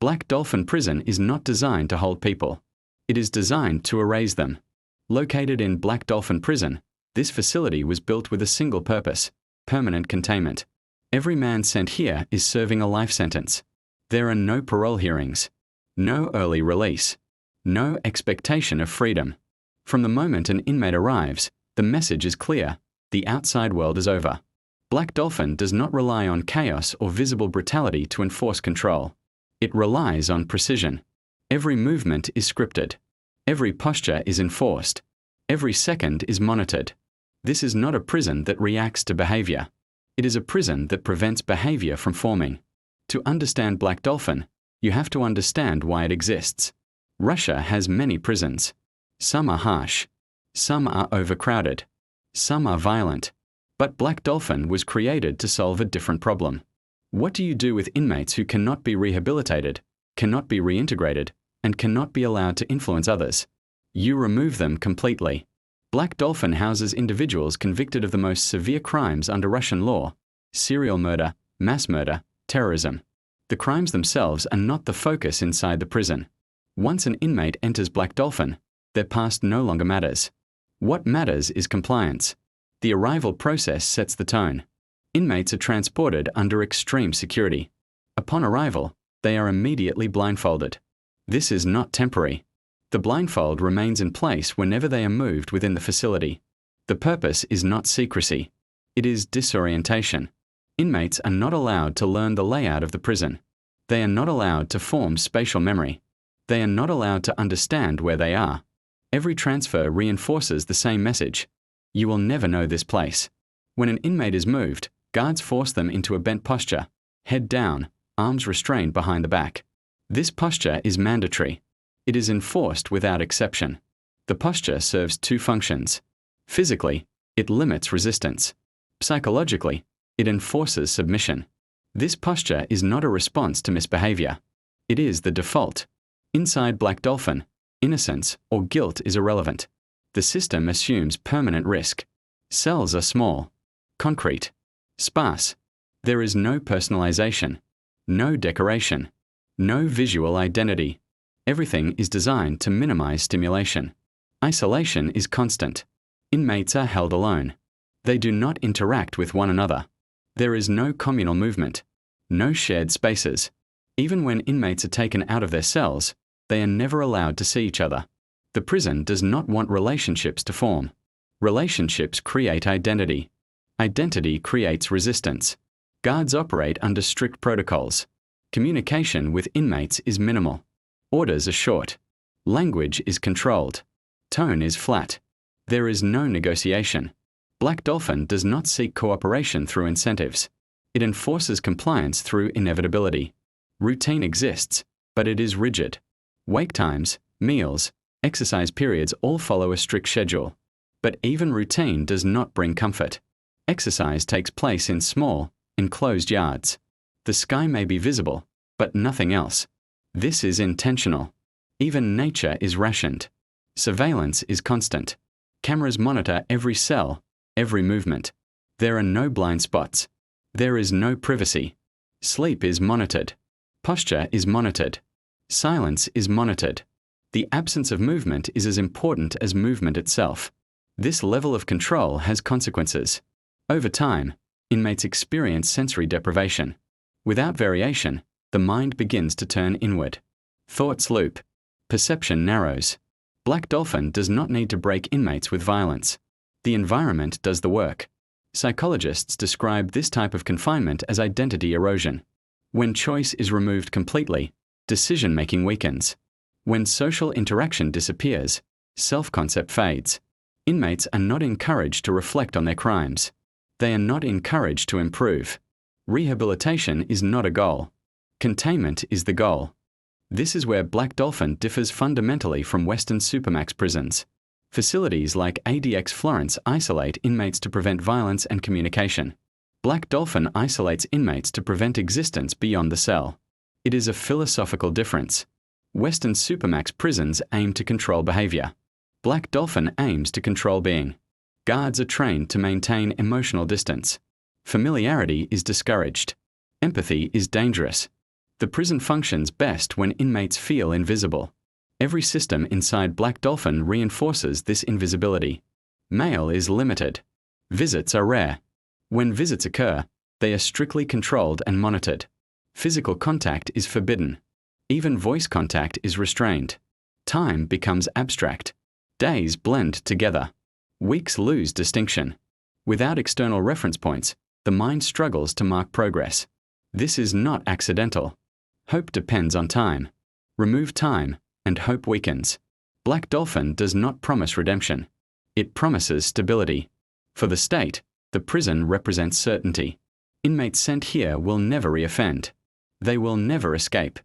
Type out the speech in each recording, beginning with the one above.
Black Dolphin Prison is not designed to hold people. It is designed to erase them. Located in Black Dolphin Prison, this facility was built with a single purpose: permanent containment. Every man sent here is serving a life sentence. There are no parole hearings, no early release, no expectation of freedom. From the moment an inmate arrives, the message is clear: the outside world is over. Black Dolphin does not rely on chaos or visible brutality to enforce control. It relies on precision. Every movement is scripted. Every posture is enforced. Every second is monitored. This is not a prison that reacts to behavior. It is a prison that prevents behavior from forming. To understand Black Dolphin, you have to understand why it exists. Russia has many prisons. Some are harsh. Some are overcrowded. Some are violent. But Black Dolphin was created to solve a different problem. What do you do with inmates who cannot be rehabilitated, cannot be reintegrated, and cannot be allowed to influence others? You remove them completely. Black Dolphin houses individuals convicted of the most severe crimes under Russian law: serial murder, mass murder, terrorism. The crimes themselves are not the focus inside the prison. Once an inmate enters Black Dolphin, their past no longer matters. What matters is compliance. The arrival process sets the tone. Inmates are transported under extreme security. Upon arrival, they are immediately blindfolded. This is not temporary. The blindfold remains in place whenever they are moved within the facility. The purpose is not secrecy. It is disorientation. Inmates are not allowed to learn the layout of the prison. They are not allowed to form spatial memory. They are not allowed to understand where they are. Every transfer reinforces the same message: you will never know this place. When an inmate is moved, guards force them into a bent posture, head down, arms restrained behind the back. This posture is mandatory. It is enforced without exception. The posture serves two functions. Physically, it limits resistance. Psychologically, it enforces submission. This posture is not a response to misbehavior. It is the default. Inside Black Dolphin, innocence or guilt is irrelevant. The system assumes permanent risk. Cells are small, concrete, sparse. There is no personalization, no decoration, no visual identity. Everything is designed to minimize stimulation. Isolation is constant. Inmates are held alone. They do not interact with one another. There is no communal movement, no shared spaces. Even when inmates are taken out of their cells, they are never allowed to see each other. The prison does not want relationships to form. Relationships create identity. Identity creates resistance. Guards operate under strict protocols. Communication with inmates is minimal. Orders are short. Language is controlled. Tone is flat. There is no negotiation. Black Dolphin does not seek cooperation through incentives. It enforces compliance through inevitability. Routine exists, but it is rigid. Wake times, meals, exercise periods all follow a strict schedule. But even routine does not bring comfort. Exercise takes place in small, enclosed yards. The sky may be visible, but nothing else. This is intentional. Even nature is rationed. Surveillance is constant. Cameras monitor every cell, every movement. There are no blind spots. There is no privacy. Sleep is monitored. Posture is monitored. Silence is monitored. The absence of movement is as important as movement itself. This level of control has consequences. Over time, inmates experience sensory deprivation. Without variation, the mind begins to turn inward. Thoughts loop. Perception narrows. Black Dolphin does not need to break inmates with violence. The environment does the work. Psychologists describe this type of confinement as identity erosion. When choice is removed completely, decision-making weakens. When social interaction disappears, self-concept fades. Inmates are not encouraged to reflect on their crimes. They are not encouraged to improve. Rehabilitation is not a goal. Containment is the goal. This is where Black Dolphin differs fundamentally from Western supermax prisons. Facilities like ADX Florence isolate inmates to prevent violence and communication. Black Dolphin isolates inmates to prevent existence beyond the cell. It is a philosophical difference. Western supermax prisons aim to control behavior. Black Dolphin aims to control being. Guards are trained to maintain emotional distance. Familiarity is discouraged. Empathy is dangerous. The prison functions best when inmates feel invisible. Every system inside Black Dolphin reinforces this invisibility. Mail is limited. Visits are rare. When visits occur, they are strictly controlled and monitored. Physical contact is forbidden. Even voice contact is restrained. Time becomes abstract. Days blend together. Weeks lose distinction. Without external reference points, the mind struggles to mark progress. This is not accidental. Hope depends on time. Remove time, and hope weakens. Black Dolphin does not promise redemption. It promises stability. For the state, the prison represents certainty. Inmates sent here will never reoffend. They will never escape.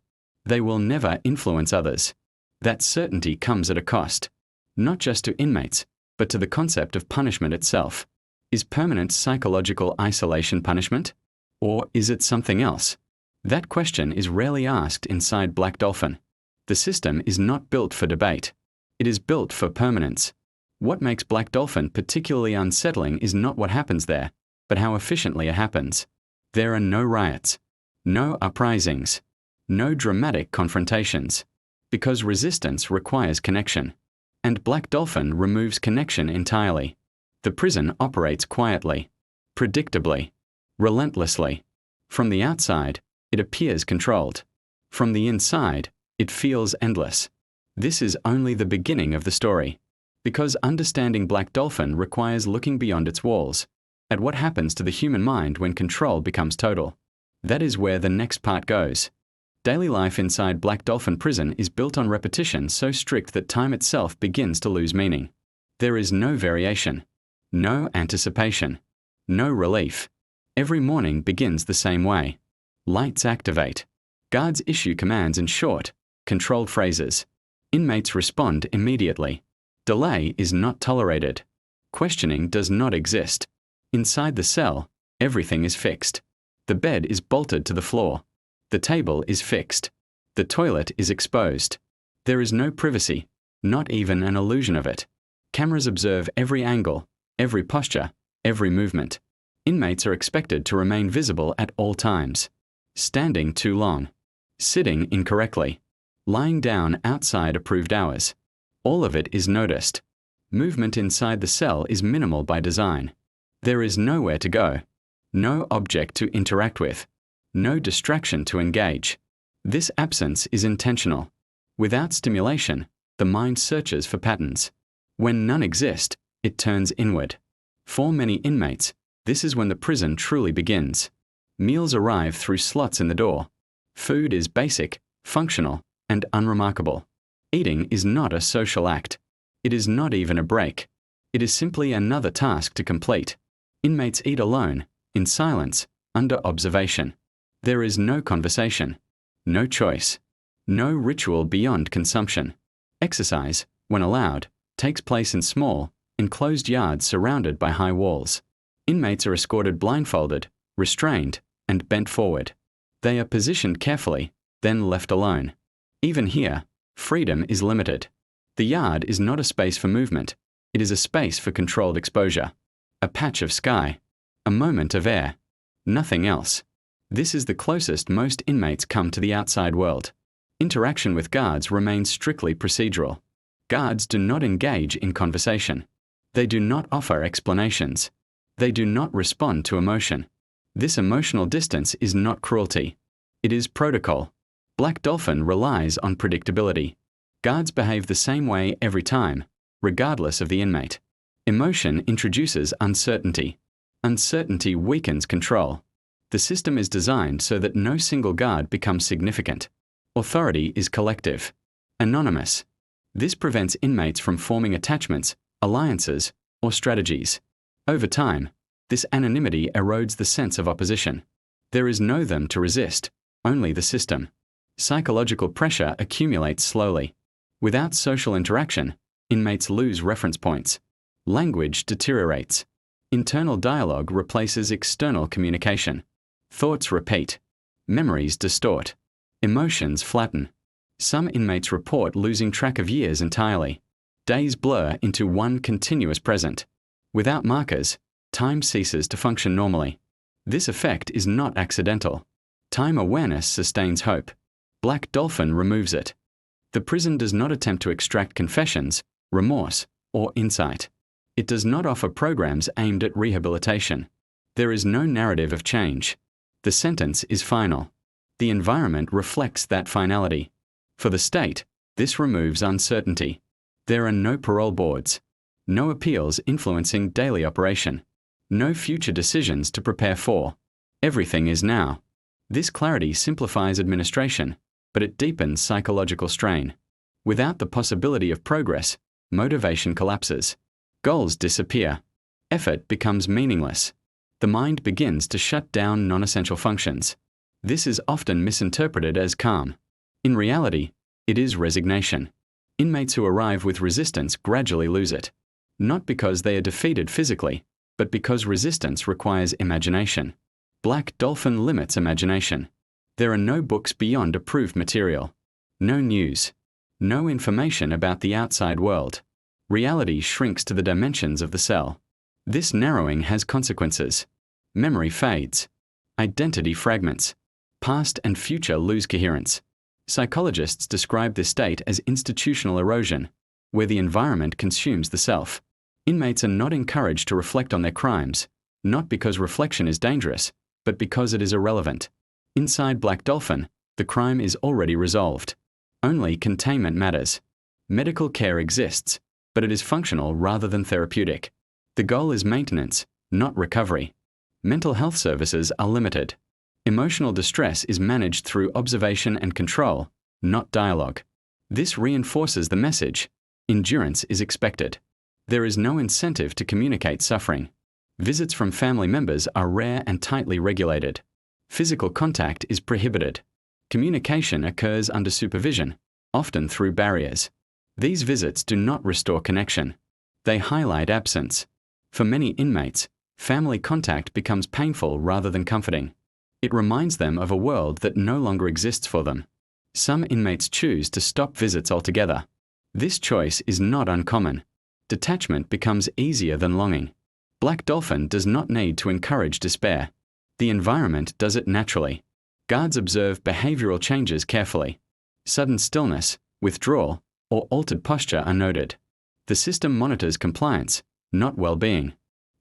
They will never influence others. That certainty comes at a cost, not just to inmates, but to the concept of punishment itself. Is permanent psychological isolation punishment? Or is it something else? That question is rarely asked inside Black Dolphin. The system is not built for debate. It is built for permanence. What makes Black Dolphin particularly unsettling is not what happens there, but how efficiently it happens. There are no riots, no uprisings, no dramatic confrontations, because resistance requires connection. And Black Dolphin removes connection entirely. The prison operates quietly, predictably, relentlessly. From the outside, it appears controlled. From the inside, it feels endless. This is only the beginning of the story, because understanding Black Dolphin requires looking beyond its walls, at what happens to the human mind when control becomes total. That is where the next part goes. Daily life inside Black Dolphin Prison is built on repetition so strict that time itself begins to lose meaning. There is no variation, no anticipation, no relief. Every morning begins the same way. Lights activate. Guards issue commands in short, controlled phrases. Inmates respond immediately. Delay is not tolerated. Questioning does not exist. Inside the cell, everything is fixed. The bed is bolted to the floor. The table is fixed. The toilet is exposed. There is no privacy, not even an illusion of it. Cameras observe every angle, every posture, every movement. Inmates are expected to remain visible at all times. Standing too long. Sitting incorrectly. Lying down outside approved hours. All of it is noticed. Movement inside the cell is minimal by design. There is nowhere to go. No object to interact with. No distraction to engage. This absence is intentional. Without stimulation, the mind searches for patterns. When none exist, it turns inward. For many inmates, this is when the prison truly begins. Meals arrive through slots in the door. Food is basic, functional, and unremarkable. Eating is not a social act. It is not even a break. It is simply another task to complete. Inmates eat alone, in silence, under observation. There is no conversation, no choice, no ritual beyond consumption. Exercise, when allowed, takes place in small, enclosed yards surrounded by high walls. Inmates are escorted blindfolded, restrained, and bent forward. They are positioned carefully, then left alone. Even here, freedom is limited. The yard is not a space for movement. It is a space for controlled exposure. A patch of sky. A moment of air. Nothing else. This is the closest most inmates come to the outside world. Interaction with guards remains strictly procedural. Guards do not engage in conversation. They do not offer explanations. They do not respond to emotion. This emotional distance is not cruelty. It is protocol. Black Dolphin relies on predictability. Guards behave the same way every time, regardless of the inmate. Emotion introduces uncertainty. Uncertainty weakens control. The system is designed so that no single guard becomes significant. Authority is collective, anonymous. This prevents inmates from forming attachments, alliances, or strategies. Over time, this anonymity erodes the sense of opposition. There is no them to resist, only the system. Psychological pressure accumulates slowly. Without social interaction, inmates lose reference points. Language deteriorates. Internal dialogue replaces external communication. Thoughts repeat. Memories distort. Emotions flatten. Some inmates report losing track of years entirely. Days blur into one continuous present. Without markers, time ceases to function normally. This effect is not accidental. Time awareness sustains hope. Black Dolphin removes it. The prison does not attempt to extract confessions, remorse, or insight. It does not offer programs aimed at rehabilitation. There is no narrative of change. The sentence is final. The environment reflects that finality. For the state, this removes uncertainty. There are no parole boards, no appeals influencing daily operation, no future decisions to prepare for. Everything is now. This clarity simplifies administration, but it deepens psychological strain. Without the possibility of progress, motivation collapses. Goals disappear. Effort becomes meaningless. The mind begins to shut down non-essential functions. This is often misinterpreted as calm. In reality, it is resignation. Inmates who arrive with resistance gradually lose it. Not because they are defeated physically, but because resistance requires imagination. Black Dolphin limits imagination. There are no books beyond approved material. No news. No information about the outside world. Reality shrinks to the dimensions of the cell. This narrowing has consequences. Memory fades. Identity fragments. Past and future lose coherence. Psychologists describe this state as institutional erosion, where the environment consumes the self. Inmates are not encouraged to reflect on their crimes, not because reflection is dangerous, but because it is irrelevant. Inside Black Dolphin, the crime is already resolved. Only containment matters. Medical care exists, but it is functional rather than therapeutic. The goal is maintenance, not recovery. Mental health services are limited. Emotional distress is managed through observation and control, not dialogue. This reinforces the message: endurance is expected. There is no incentive to communicate suffering. Visits from family members are rare and tightly regulated. Physical contact is prohibited. Communication occurs under supervision, often through barriers. These visits do not restore connection. They highlight absence. For many inmates, family contact becomes painful rather than comforting. It reminds them of a world that no longer exists for them. Some inmates choose to stop visits altogether. This choice is not uncommon. Detachment becomes easier than longing. Black Dolphin does not need to encourage despair. The environment does it naturally. Guards observe behavioral changes carefully. Sudden stillness, withdrawal, or altered posture are noted. The system monitors compliance, not well-being.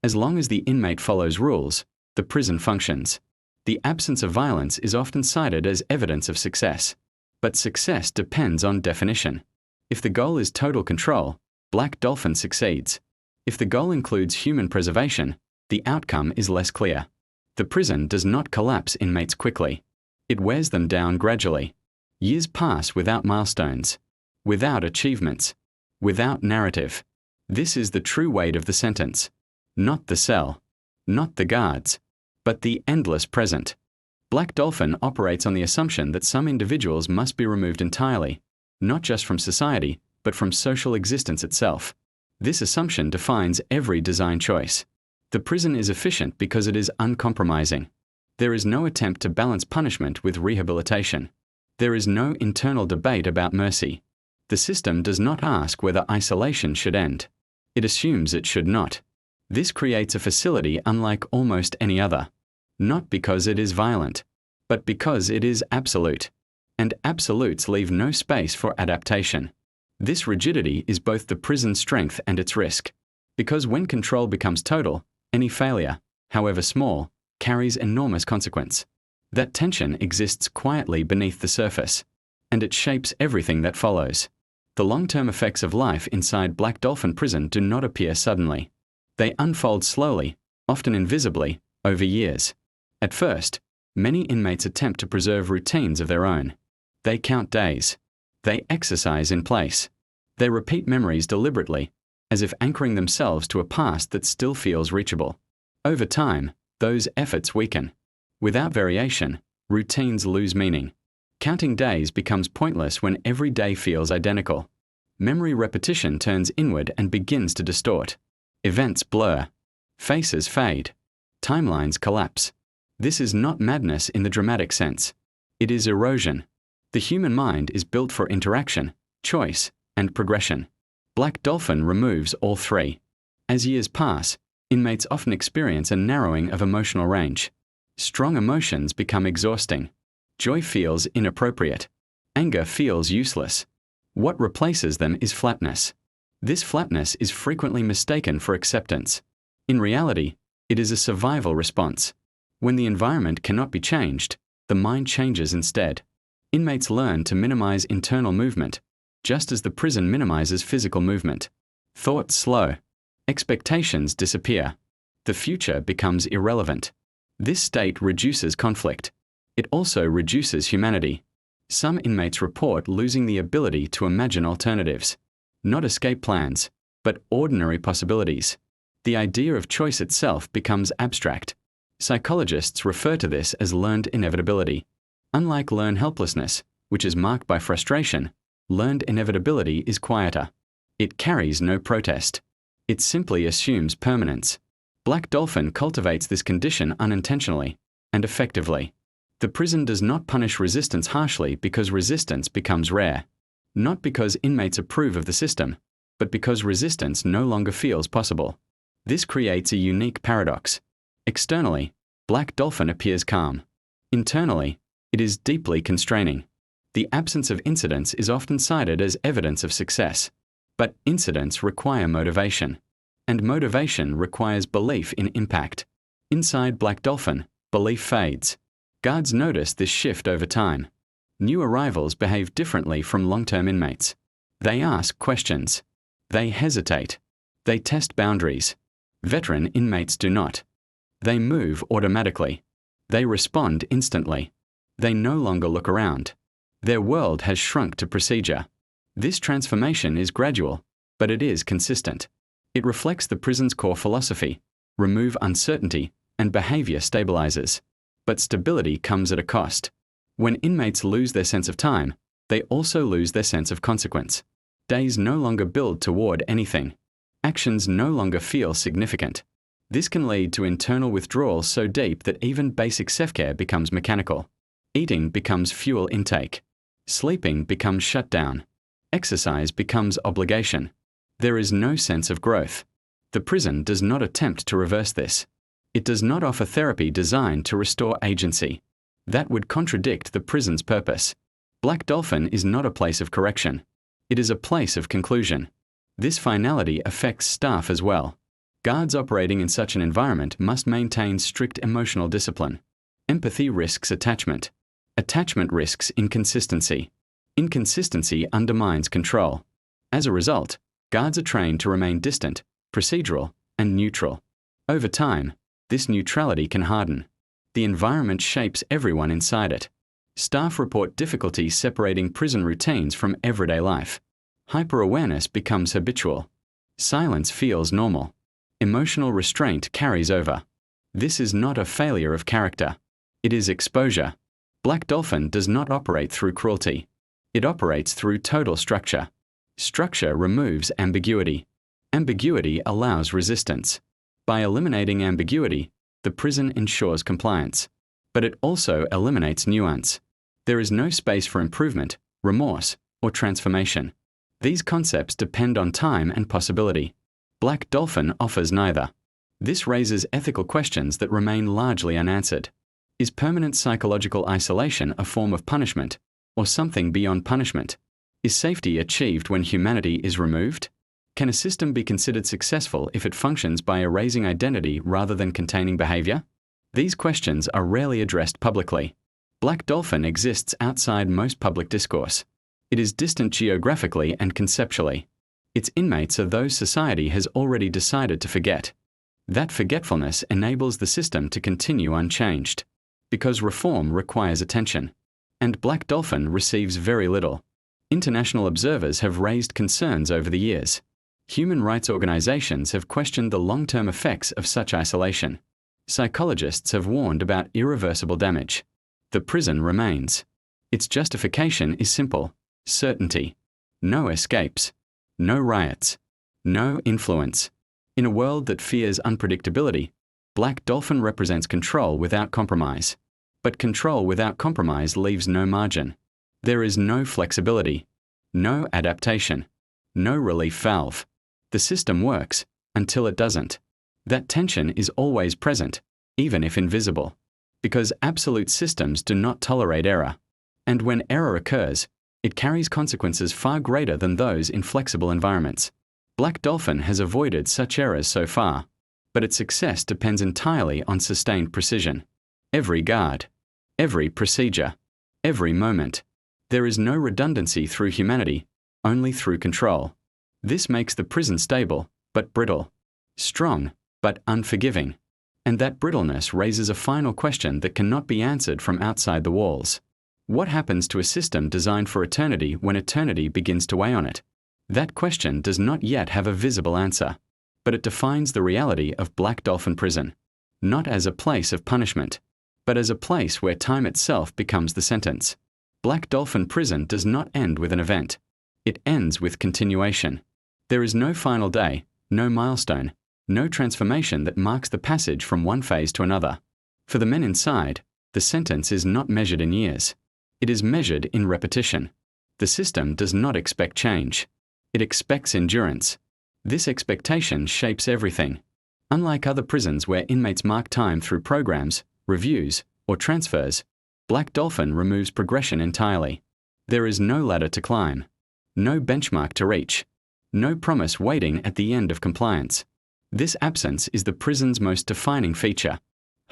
As long as the inmate follows rules, the prison functions. The absence of violence is often cited as evidence of success. But success depends on definition. If the goal is total control, Black Dolphin succeeds. If the goal includes human preservation, the outcome is less clear. The prison does not collapse inmates quickly. It wears them down gradually. Years pass without milestones, without achievements, without narrative. This is the true weight of the sentence. Not the cell, not the guards, but the endless present. Black Dolphin operates on the assumption that some individuals must be removed entirely, not just from society, but from social existence itself. This assumption defines every design choice. The prison is efficient because it is uncompromising. There is no attempt to balance punishment with rehabilitation. There is no internal debate about mercy. The system does not ask whether isolation should end. It assumes it should not. This creates a facility unlike almost any other. Not because it is violent, but because it is absolute. And absolutes leave no space for adaptation. This rigidity is both the prison's strength and its risk. Because when control becomes total, any failure, however small, carries enormous consequence. That tension exists quietly beneath the surface, and it shapes everything that follows. The long-term effects of life inside Black Dolphin Prison do not appear suddenly. They unfold slowly, often invisibly, over years. At first, many inmates attempt to preserve routines of their own. They count days. They exercise in place. They repeat memories deliberately, as if anchoring themselves to a past that still feels reachable. Over time, those efforts weaken. Without variation, routines lose meaning. Counting days becomes pointless when every day feels identical. Memory repetition turns inward and begins to distort. Events blur. Faces fade. Timelines collapse. This is not madness in the dramatic sense. It is erosion. The human mind is built for interaction, choice, and progression. Black Dolphin removes all three. As years pass, inmates often experience a narrowing of emotional range. Strong emotions become exhausting. Joy feels inappropriate. Anger feels useless. What replaces them is flatness. This flatness is frequently mistaken for acceptance. In reality, it is a survival response. When the environment cannot be changed, the mind changes instead. Inmates learn to minimize internal movement, just as the prison minimizes physical movement. Thoughts slow. Expectations disappear. The future becomes irrelevant. This state reduces conflict. It also reduces humanity. Some inmates report losing the ability to imagine alternatives. Not escape plans, but ordinary possibilities. The idea of choice itself becomes abstract. Psychologists refer to this as learned inevitability. Unlike learned helplessness, which is marked by frustration, learned inevitability is quieter. It carries no protest. It simply assumes permanence. Black Dolphin cultivates this condition unintentionally and effectively. The prison does not punish resistance harshly because resistance becomes rare. Not because inmates approve of the system, but because resistance no longer feels possible. This creates a unique paradox. Externally, Black Dolphin appears calm. Internally, it is deeply constraining. The absence of incidents is often cited as evidence of success. But incidents require motivation. And motivation requires belief in impact. Inside Black Dolphin, belief fades. Guards notice this shift over time. New arrivals behave differently from long-term inmates. They ask questions. They hesitate. They test boundaries. Veteran inmates do not. They move automatically. They respond instantly. They no longer look around. Their world has shrunk to procedure. This transformation is gradual, but it is consistent. It reflects the prison's core philosophy: remove uncertainty, and behavior stabilizes. But stability comes at a cost. When inmates lose their sense of time, they also lose their sense of consequence. Days no longer build toward anything. Actions no longer feel significant. This can lead to internal withdrawal so deep that even basic self-care becomes mechanical. Eating becomes fuel intake. Sleeping becomes shutdown. Exercise becomes obligation. There is no sense of growth. The prison does not attempt to reverse this. It does not offer therapy designed to restore agency. That would contradict the prison's purpose. Black Dolphin is not a place of correction. It is a place of conclusion. This finality affects staff as well. Guards operating in such an environment must maintain strict emotional discipline. Empathy risks attachment. Attachment risks inconsistency. Inconsistency undermines control. As a result, guards are trained to remain distant, procedural, and neutral. Over time, this neutrality can harden. The environment shapes everyone inside it. Staff report difficulty separating prison routines from everyday life. Hyper-awareness becomes habitual. Silence feels normal. Emotional restraint carries over. This is not a failure of character. It is exposure. Black Dolphin does not operate through cruelty. It operates through total structure. Structure removes ambiguity. Ambiguity allows resistance. By eliminating ambiguity, the prison ensures compliance. But it also eliminates nuance. There is no space for improvement, remorse, or transformation. These concepts depend on time and possibility. Black Dolphin offers neither. This raises ethical questions that remain largely unanswered. Is permanent psychological isolation a form of punishment, or something beyond punishment? Is safety achieved when humanity is removed? Can a system be considered successful if it functions by erasing identity rather than containing behavior? These questions are rarely addressed publicly. Black Dolphin exists outside most public discourse. It is distant geographically and conceptually. Its inmates are those society has already decided to forget. That forgetfulness enables the system to continue unchanged. Because reform requires attention. And Black Dolphin receives very little. International observers have raised concerns over the years. Human rights organizations have questioned the long-term effects of such isolation. Psychologists have warned about irreversible damage. The prison remains. Its justification is simple: certainty. No escapes. No riots. No influence. In a world that fears unpredictability, Black Dolphin represents control without compromise. But control without compromise leaves no margin. There is no flexibility. No adaptation. No relief valve. The system works until it doesn't. That tension is always present, even if invisible. Because absolute systems do not tolerate error. And when error occurs, It carries consequences far greater than those in flexible environments. Black Dolphin has avoided such errors so far, but its success depends entirely on sustained precision. Every guard, every procedure, every moment. There is no redundancy through humanity, only through control. This makes the prison stable, but brittle, strong, but unforgiving. And that brittleness raises a final question that cannot be answered from outside the walls. What happens to a system designed for eternity when eternity begins to weigh on it? That question does not yet have a visible answer, but it defines the reality of Black Dolphin Prison, not as a place of punishment, but as a place where time itself becomes the sentence. Black Dolphin Prison does not end with an event. It ends with continuation. There is no final day, no milestone, no transformation that marks the passage from one phase to another. For the men inside, the sentence is not measured in years. It is measured in repetition. The system does not expect change. It expects endurance. This expectation shapes everything. Unlike other prisons where inmates mark time through programs, reviews, or transfers, Black Dolphin removes progression entirely. There is no ladder to climb, no benchmark to reach, no promise waiting at the end of compliance. This absence is the prison's most defining feature.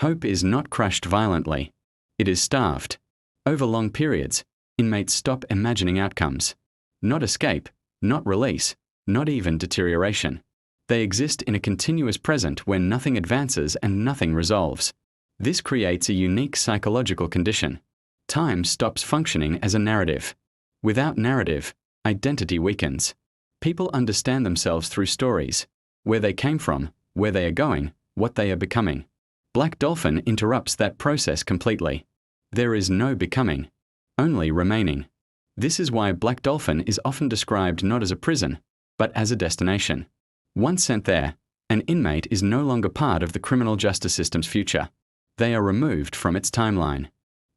Hope is not crushed violently. It is starved. Over long periods, inmates stop imagining outcomes. Not escape, not release, not even deterioration. They exist in a continuous present where nothing advances and nothing resolves. This creates a unique psychological condition. Time stops functioning as a narrative. Without narrative, identity weakens. People understand themselves through stories, where they came from, where they are going, what they are becoming. Black Dolphin interrupts that process completely. There is no becoming, only remaining. This is why Black Dolphin is often described not as a prison, but as a destination. Once sent there, an inmate is no longer part of the criminal justice system's future. They are removed from its timeline.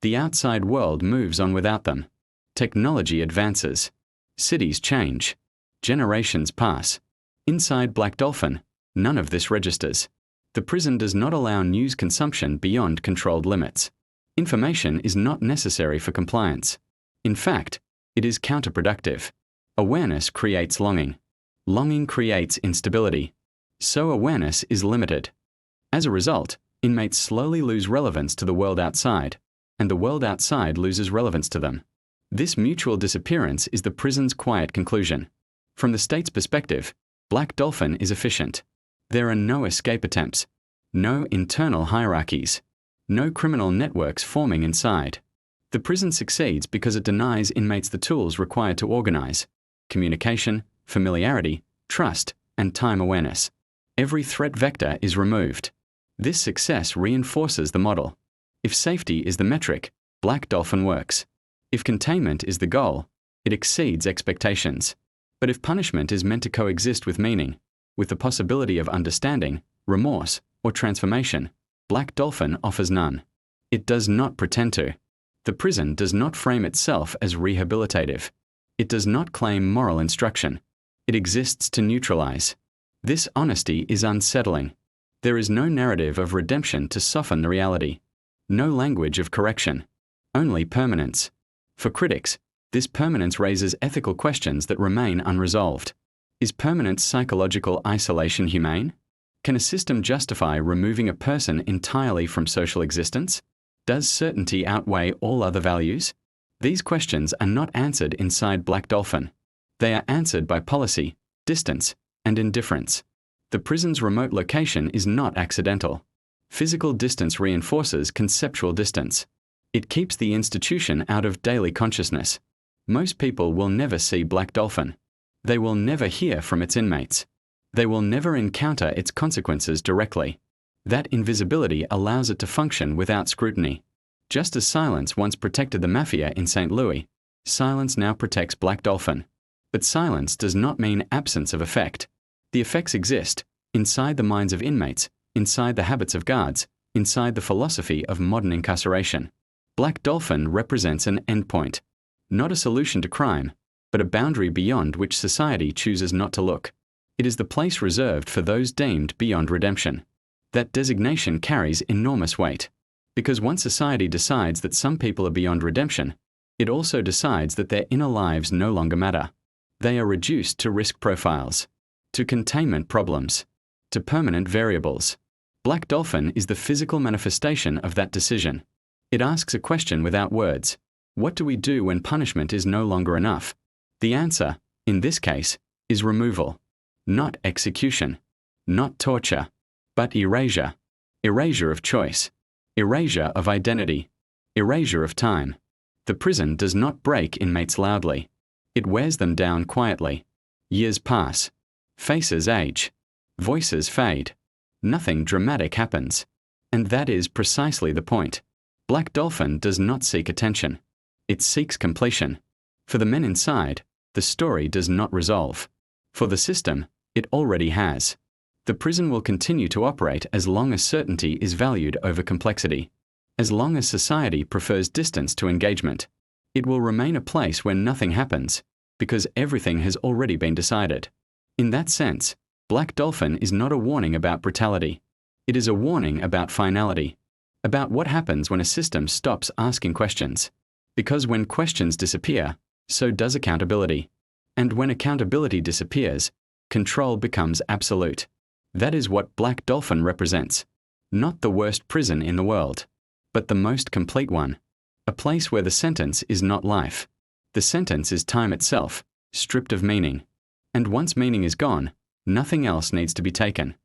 The outside world moves on without them. Technology advances. Cities change. Generations pass. Inside Black Dolphin, none of this registers. The prison does not allow news consumption beyond controlled limits. Information is not necessary for compliance. In fact, it is counterproductive. Awareness creates longing. Longing creates instability. So awareness is limited. As a result, inmates slowly lose relevance to the world outside, and the world outside loses relevance to them. This mutual disappearance is the prison's quiet conclusion. From the state's perspective, Black Dolphin is efficient. There are no escape attempts, no internal hierarchies, no criminal networks forming inside. The prison succeeds because it denies inmates the tools required to organize: communication, familiarity, trust, and time awareness. Every threat vector is removed. This success reinforces the model. If safety is the metric, Black Dolphin works. If containment is the goal, it exceeds expectations. But if punishment is meant to coexist with meaning, with the possibility of understanding, remorse, or transformation, Black Dolphin offers none. It does not pretend to. The prison does not frame itself as rehabilitative. It does not claim moral instruction. It exists to neutralize. This honesty is unsettling. There is no narrative of redemption to soften the reality. No language of correction. Only permanence. For critics, this permanence raises ethical questions that remain unresolved. Is permanent psychological isolation humane? Can a system justify removing a person entirely from social existence? Does certainty outweigh all other values? These questions are not answered inside Black Dolphin. They are answered by policy, distance, and indifference. The prison's remote location is not accidental. Physical distance reinforces conceptual distance. It keeps the institution out of daily consciousness. Most people will never see Black Dolphin. They will never hear from its inmates. They will never encounter its consequences directly. That invisibility allows it to function without scrutiny. Just as silence once protected the mafia in St. Louis, silence now protects Black Dolphin. But silence does not mean absence of effect. The effects exist, inside the minds of inmates, inside the habits of guards, inside the philosophy of modern incarceration. Black Dolphin represents an endpoint, not a solution to crime, but a boundary beyond which society chooses not to look. It is the place reserved for those deemed beyond redemption. That designation carries enormous weight, because once society decides that some people are beyond redemption, It also decides that their inner lives no longer matter. They are reduced to risk profiles, to containment problems, to permanent variables. Black Dolphin is the physical manifestation of that decision. It asks a question without words. What do we do when punishment is no longer enough? The answer, in this case, is removal. Not execution. Not torture. But erasure. Erasure of choice. Erasure of identity. Erasure of time. The prison does not break inmates loudly. It wears them down quietly. Years pass. Faces age. Voices fade. Nothing dramatic happens. And that is precisely the point. Black Dolphin does not seek attention. It seeks completion. For the men inside, the story does not resolve. For the system, it already has. The prison will continue to operate as long as certainty is valued over complexity. As long as society prefers distance to engagement. It will remain a place where nothing happens, because everything has already been decided. In that sense, Black Dolphin is not a warning about brutality. It is a warning about finality. About what happens when a system stops asking questions. Because when questions disappear, so does accountability. And when accountability disappears, control becomes absolute. That is what Black Dolphin represents. Not the worst prison in the world, but the most complete one. A place where the sentence is not life. The sentence is time itself, stripped of meaning. And once meaning is gone, nothing else needs to be taken.